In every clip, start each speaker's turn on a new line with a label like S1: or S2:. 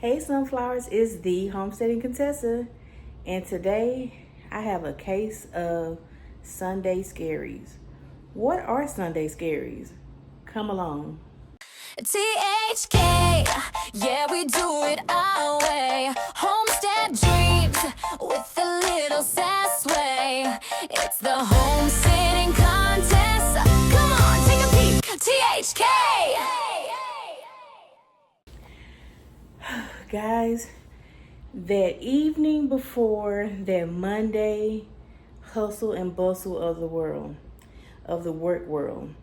S1: Hey Sunflowers, it's the Homesteading Kontessa, and today I have a case of Sunday Scaries. What are Sunday Scaries? Come along.
S2: THK, yeah, we do it our way. Homestead dreams with a little sass way. It's the homesteading contest. Come on, take a peek. THK.
S1: Guys, that evening before that Monday hustle and bustle of the world, of the work world,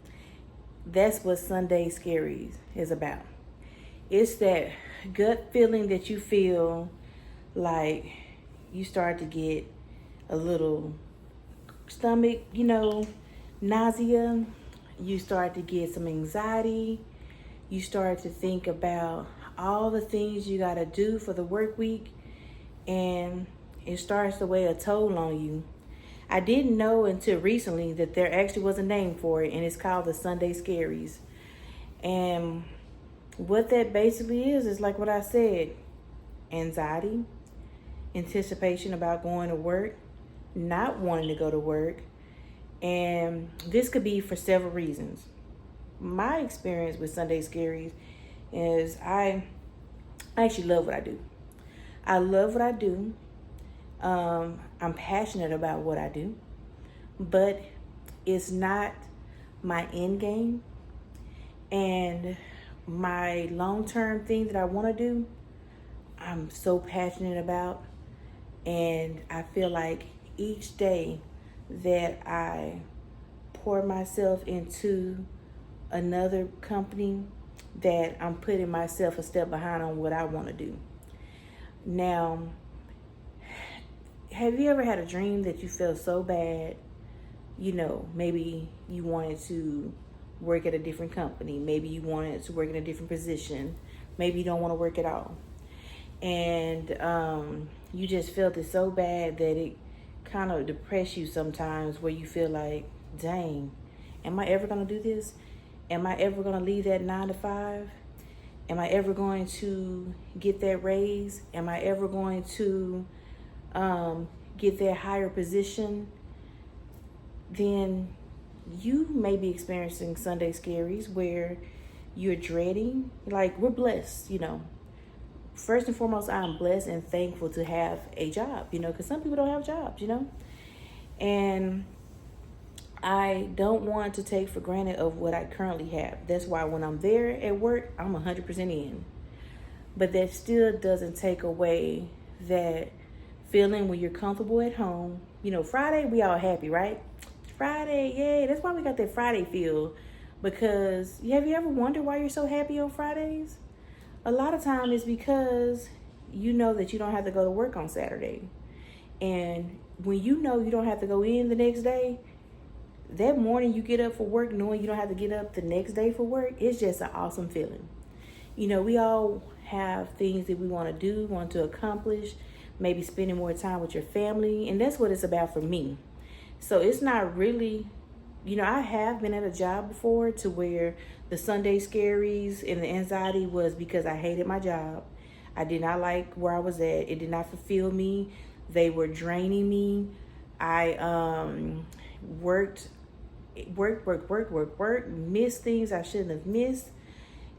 S1: that's what Sunday Scaries is about. It's that gut feeling that you feel like you start to get a little stomach, nausea. You start to get some anxiety. You start to think about all the things you got to do for the work week, and it starts to weigh a toll on you. I didn't know until recently that there actually was a name for it, and it's called the Sunday Scaries. And what that basically is like what I said: anxiety, anticipation about going to work, not wanting to go to work. And this could be for several reasons. My experience with Sunday Scaries is I actually love what I do. I love what I do. I'm passionate about what I do, but it's not my end game. And my long-term thing that I want to do, I'm so passionate about. And I feel like each day that I pour myself into another company, that I'm putting myself a step behind on what I want to do. Now, have you ever had a dream that you felt so bad? Maybe you wanted to work at a different company. Maybe you wanted to work in a different position. Maybe you don't want to work at all. And you just felt it so bad that it kind of depressed you sometimes, where you feel like, dang, am I ever going to do this? Am I ever going to leave that 9 to 5? Am I ever going to get that raise? Am I ever going to get that higher position? Then you may be experiencing Sunday Scaries, where you're dreading. Like, we're blessed, First and foremost, I'm blessed and thankful to have a job, because some people don't have jobs, And I don't want to take for granted of what I currently have. That's why when I'm there at work, I'm 100% in. But that still doesn't take away that feeling when you're comfortable at home. Friday, we all happy, right? Friday, yay. That's why we got that Friday feel. Because have you ever wondered why you're so happy on Fridays? A lot of time it's because you know that you don't have to go to work on Saturday. And when you know you don't have to go in the next day, that morning you get up for work knowing you don't have to get up the next day for work, it's just an awesome feeling. We all have things that we want to do, want to accomplish, maybe spending more time with your family, and that's what it's about for me. So it's not really, I have been at a job before to where the Sunday Scaries and the anxiety was because I hated my job. I did not like where I was at. It did not fulfill me. They were draining me. I worked, missed things I shouldn't have missed,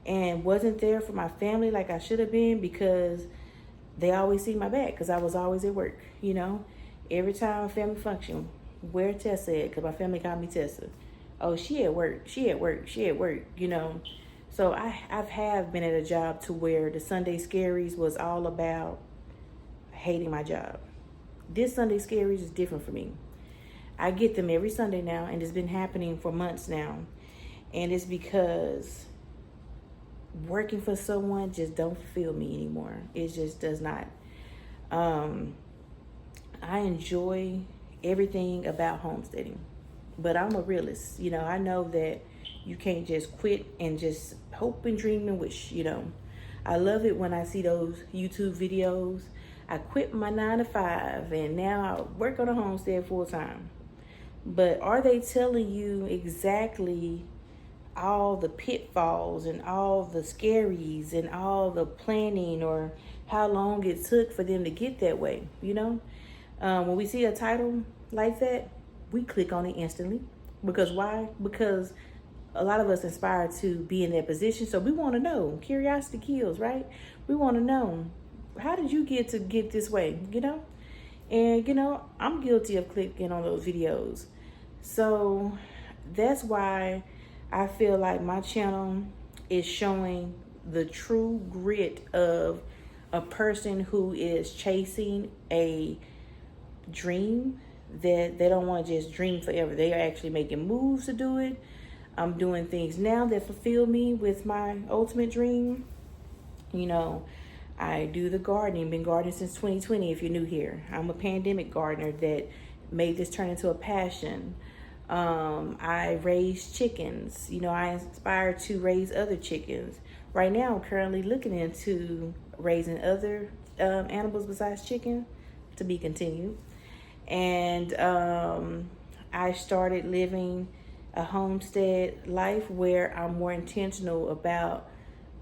S1: and wasn't there for my family like I should have been, because they always see my back because I was always at work, Every time a family function, where Tessa at? Because my family called me Tessa. Oh, she at work, So I've been at a job to where the Sunday Scaries was all about hating my job. This Sunday Scaries is different for me. I get them every Sunday now, and it's been happening for months now. And it's because working for someone just don't fulfill me anymore. It just does not. I enjoy everything about homesteading, but I'm a realist. I know that you can't just quit and just hope and dream and wish. I love it when I see those YouTube videos. I quit my 9 to 5 and now I work on a homestead full time. But are they telling you exactly all the pitfalls and all the scaries and all the planning or how long it took for them to get that way, you know? When we see a title like that, we click on it instantly. Because why? Because a lot of us aspire to be in that position, so we want to know. Curiosity kills, right? We want to know, how did you get this way, you know? And, you know, I'm guilty of clicking on those videos. So that's why I feel like my channel is showing the true grit of a person who is chasing a dream that they don't want to just dream forever. They are actually making moves to do it. I'm doing things now that fulfill me with my ultimate dream. You know, I do the gardening, been gardening since 2020 if you're new here. I'm a pandemic gardener that made this turn into a passion. I raise chickens. You know, I aspire to raise other chickens. Right now, I'm currently looking into raising other animals besides chicken, to be continued. And I started living a homestead life where I'm more intentional about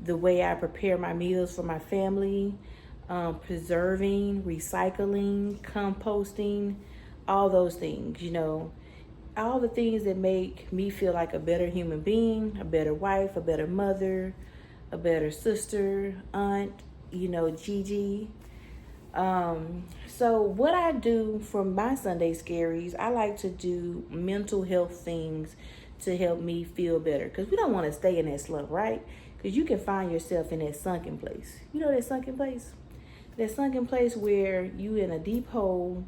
S1: the way I prepare my meals for my family, preserving, recycling, composting, all those things, you know, all the things that make me feel like a better human being, a better wife, a better mother, a better sister, aunt, you know, Gigi. So what I do for my Sunday Scaries, I like to do mental health things to help me feel better. Because we don't want to stay in that slump, right? Because you can find yourself in that sunken place. You know that sunken place? That sunken place where you in a deep hole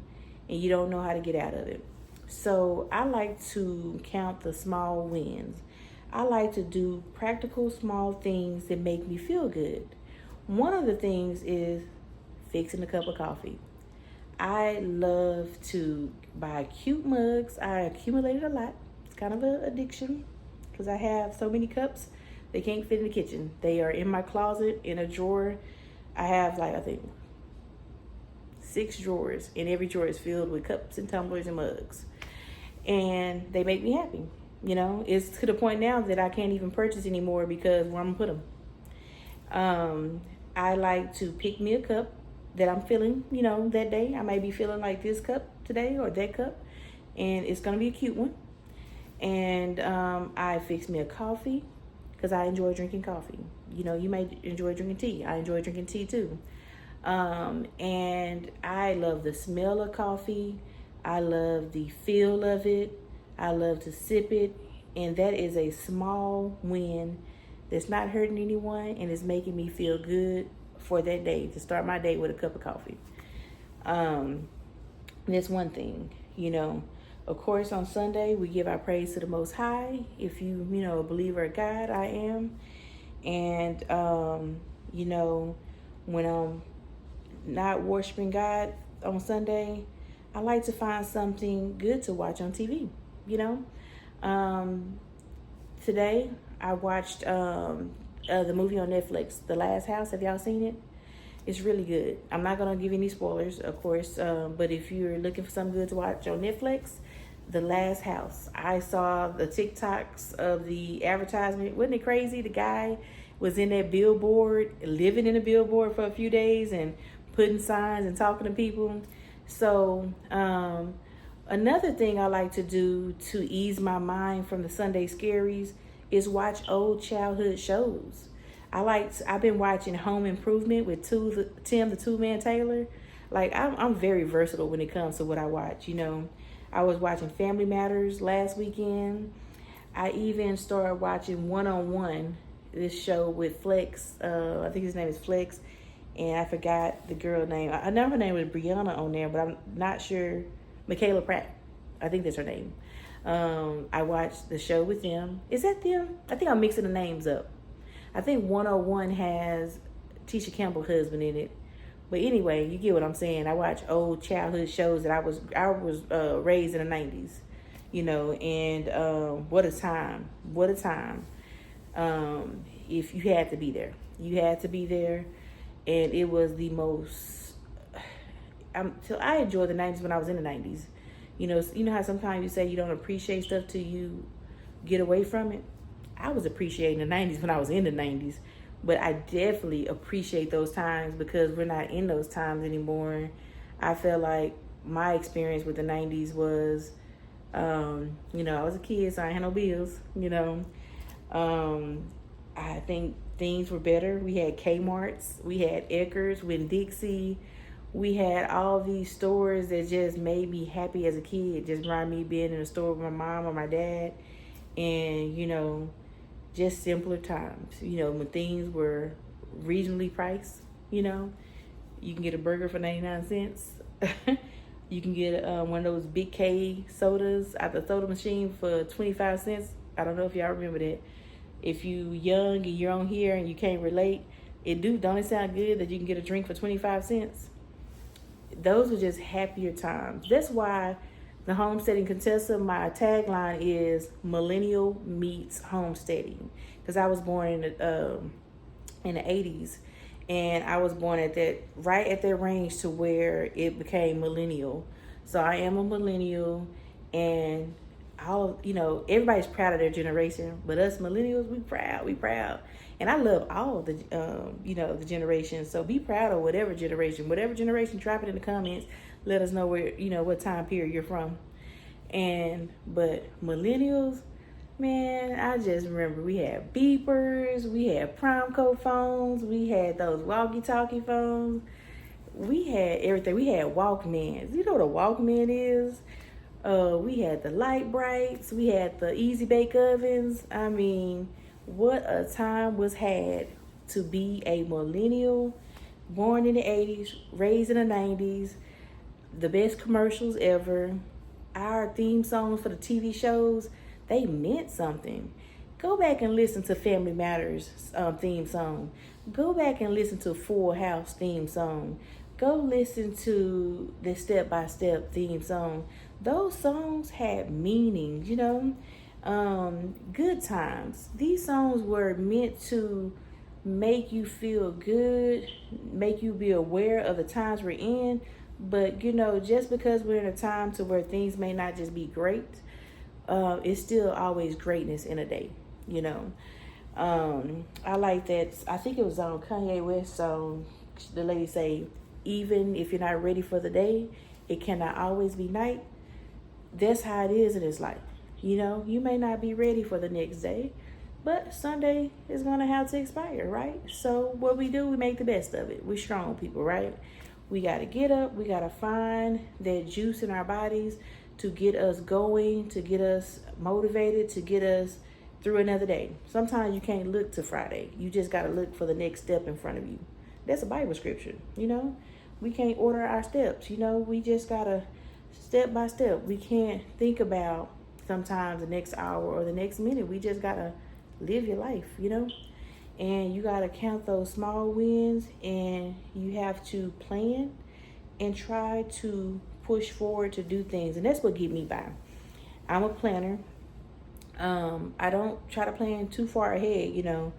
S1: and you don't know how to get out of it. So I like to count the small wins. I like to do practical small things that make me feel good. One of the things is fixing a cup of coffee. I love to buy cute mugs. I accumulated a lot. It's kind of an addiction because I have so many cups. They can't fit in the kitchen. They are in my closet in a drawer. I have like, I think 6 drawers, and every drawer is filled with cups and tumblers and mugs. And they make me happy. You know, it's to the point now that I can't even purchase anymore because where I'm gonna put them. I like to pick me a cup that I'm feeling, you know, that day. I may be feeling like this cup today or that cup, and it's gonna be a cute one. And I fix me a coffee because I enjoy drinking coffee. You know, you may enjoy drinking tea. I enjoy drinking tea too. And I love the smell of coffee. I love the feel of it. I love to sip it. And that is a small win that's not hurting anyone and is making me feel good for that day, to start my day with a cup of coffee. That's one thing, you know. Of course, on Sunday, we give our praise to the Most High. If you know, a believer of God, I am. And, you know, when I'm not worshiping God on Sunday, I like to find something good to watch on TV, you know. Today, I watched the movie on Netflix, The Last House. Have y'all seen it? It's really good. I'm not going to give any spoilers, of course, but if you're looking for something good to watch on Netflix, The Last House. I saw the TikToks of the advertisement. Wasn't it crazy? The guy was in that billboard, living in a billboard for a few days and putting signs and talking to people. So another thing I like to do to ease my mind from the Sunday Scaries is watch old childhood shows. I've been watching Home Improvement with Tim the Two-Man Taylor. Like I'm very versatile when it comes to what I watch. You know, I was watching Family Matters last weekend. I even started watching One-on-One, this show with Flex. I think his name is Flex, and I forgot the girl name. I know her name was Brianna on there, but I'm not sure. Michaela Pratt, I think that's her name. I watched the show with them. Is that them? I think I'm mixing the names up. I think 101 has Tisha Campbell's husband in it. But anyway, you get what I'm saying. I watch old childhood shows that I was raised in the 90s, you know, and what a time. What a time. If you had to be there. You had to be there. And it was the most... I enjoyed the 90s when I was in the 90s. You know how sometimes you say you don't appreciate stuff till you get away from it? I was appreciating the 90s when I was in the 90s, but I definitely appreciate those times because we're not in those times anymore. I feel like my experience with the 90s was, I was a kid, so I had no bills, I think things were better. We had Kmart's, we had Eckerd's, Winn-Dixie. We had all these stores that just made me happy as a kid. Just reminded me being in a store with my mom or my dad. And, just simpler times. When things were reasonably priced, you can get a burger for 99 cents. You can get one of those big K sodas out the soda machine for 25 cents. I don't know if y'all remember that. If you young and you're on here and you can't relate, don't it sound good that you can get a drink for 25 cents? Those were just happier times. That's why the Homesteading Kontessa, my tagline is Millennial Meets Homesteading. Because I was born in the 80s. And I was born right at that range to where it became millennial. So I am a millennial, and everybody's proud of their generation, but us millennials, we proud. And I love all the, the generations. So be proud of whatever generation, drop it in the comments. Let us know where, what time period you're from. But millennials, man, I just remember we had beepers, we had Promco phones, we had those walkie-talkie phones. We had everything. We had Walkmans. You know what a Walkman is? We had the Lite-Brites. We had the Easy-Bake Ovens. I mean, what a time was had to be a millennial, born in the 80s, raised in the 90s. The best commercials ever. Our theme songs for the TV shows, they meant something. Go back and listen to Family Matters theme song. Go back and listen to Full House theme song. Go listen to the Step by Step theme song. Those songs had meanings, good times. These songs were meant to make you feel good, make you be aware of the times we're in. But, just because we're in a time to where things may not just be great, it's still always greatness in a day, I like that. I think it was on Kanye West song. The lady say, even if you're not ready for the day, it cannot always be night. That's how it is in this life. You may not be ready for the next day, but Sunday is going to have to expire, right? So what we do, we make the best of it. We're strong people, right? We got to get up. We got to find that juice in our bodies to get us going, to get us motivated, to get us through another day. Sometimes you can't look to Friday. You just got to look for the next step in front of you. That's a Bible scripture, We can't order our steps, We just got to step by step. We can't think about sometimes the next hour or the next minute. We just got to live your life, And you got to count those small wins, and you have to plan and try to push forward to do things. And that's what get me by. I'm a planner. I don't try to plan too far ahead,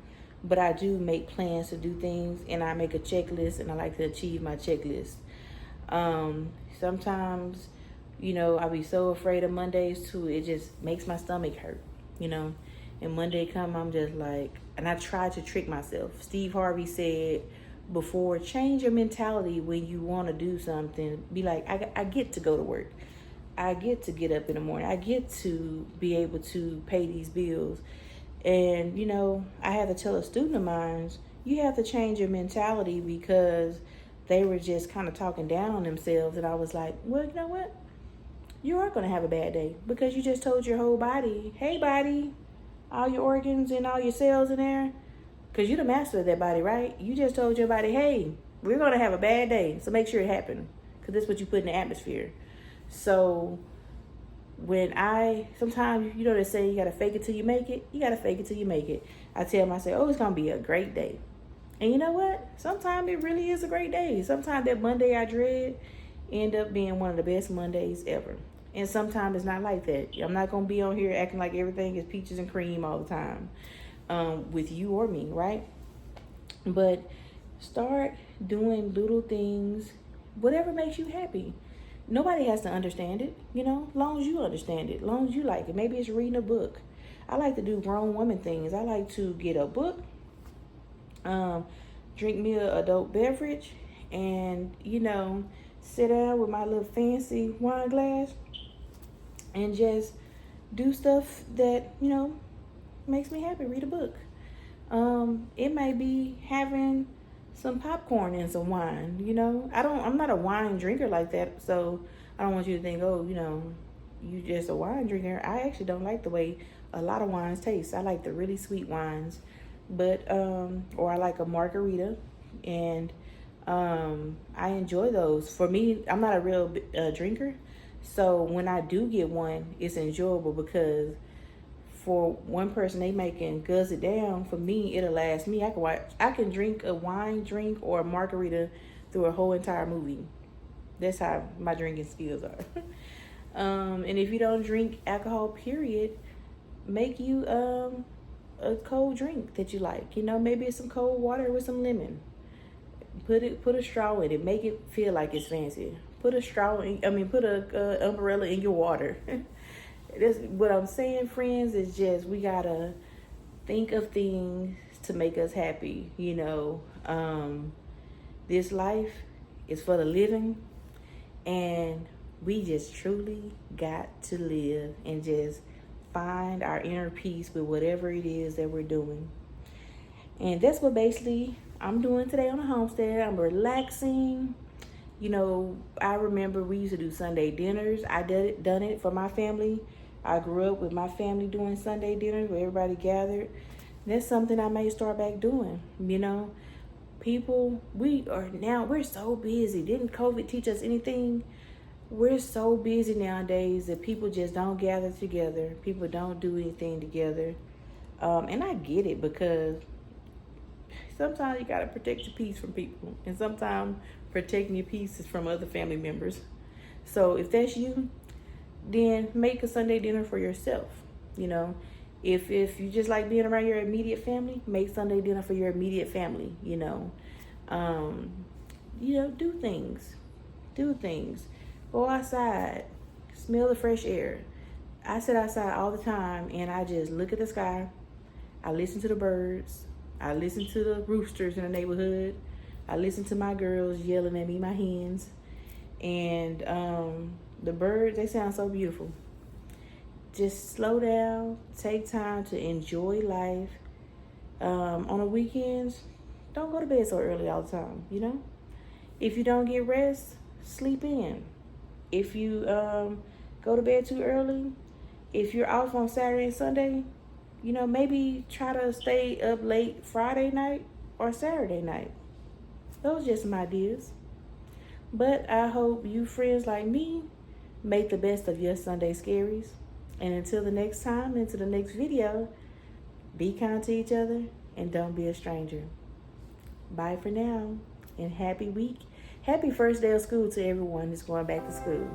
S1: but I do make plans to do things, and I make a checklist, and I like to achieve my checklist. Sometimes, I be so afraid of Mondays too. It just makes my stomach hurt, And Monday come, I'm just like, and I try to trick myself. Steve Harvey said before, change your mentality when you want to do something. Be like, I get to go to work. I get to get up in the morning. I get to be able to pay these bills. And, I had to tell a student of mine, you have to change your mentality, because they were just kind of talking down on themselves. And I was like, well, you know what? You are going to have a bad day, because you just told your whole body, hey, body, all your organs and all your cells in there, because you're the master of that body, right? You just told your body, hey, we're going to have a bad day, so make sure it happened, because that's what you put in the atmosphere. So sometimes, they say you got to fake it till you make it. You got to fake it till you make it. I tell myself, it's going to be a great day. And you know what? Sometimes it really is a great day. Sometimes that Monday I dread end up being one of the best Mondays ever. And sometimes it's not like that. I'm not going to be on here acting like everything is peaches and cream all the time with you or me, right? But start doing little things, whatever makes you happy. Nobody has to understand it, as long as you understand it, as long as you like it. Maybe it's reading a book. I like to do grown woman things. I like to get a book, drink me an adult beverage, and, sit down with my little fancy wine glass and just do stuff that, makes me happy. Read a book. It may be having some popcorn and some wine. I'm not a wine drinker like that, so I don't want you to think, oh, you just a wine drinker. I actually don't like the way a lot of wines taste. I like the really sweet wines, but or I like a margarita, and I enjoy those. For me, I'm not a real drinker, so when I do get one, it's enjoyable because for one person they making guzz it down. For me, it'll last me. I can drink a wine drink or a margarita through a whole entire movie. That's how my drinking skills are. And if you don't drink alcohol, period, make you a cold drink that you like. Maybe it's some cold water with some lemon. Put a straw in it. Make it feel like it's fancy. Put a umbrella in your water. That's what I'm saying, friends, is just we gotta think of things to make us happy. This life is for the living, and we just truly got to live and just find our inner peace with whatever it is that we're doing. And that's what basically I'm doing today on the homestead. I'm relaxing. I remember we used to do Sunday dinners. I done it for my family. I grew up with my family doing Sunday dinners where everybody gathered. That's something I may start back doing. People, we're so busy. Didn't COVID teach us anything? We're so busy nowadays that people just don't gather together. People don't do anything together. And I get it, because sometimes you got to protect your peace from people. And sometimes protecting your peace is from other family members. So if that's you, then make a Sunday dinner for yourself. If you just like being around your immediate family, make Sunday dinner for your immediate family. Do things. Go outside, smell the fresh air. I sit outside all the time and I just look at the sky. I listen to the birds. I listen to the roosters in the neighborhood. I listen to my girls yelling at me, my hens. And the birds, they sound so beautiful. Just slow down, take time to enjoy life. On the weekends, don't go to bed so early all the time, If you don't get rest, sleep in. If you go to bed too early, if you're off on Saturday and Sunday, maybe try to stay up late Friday night or Saturday night. Those are just some ideas. But I hope you friends like me make the best of your Sunday Scaries. And until the next time, into the next video, be kind to each other and don't be a stranger. Bye for now, and happy week. Happy first day of school to everyone that's going back to school.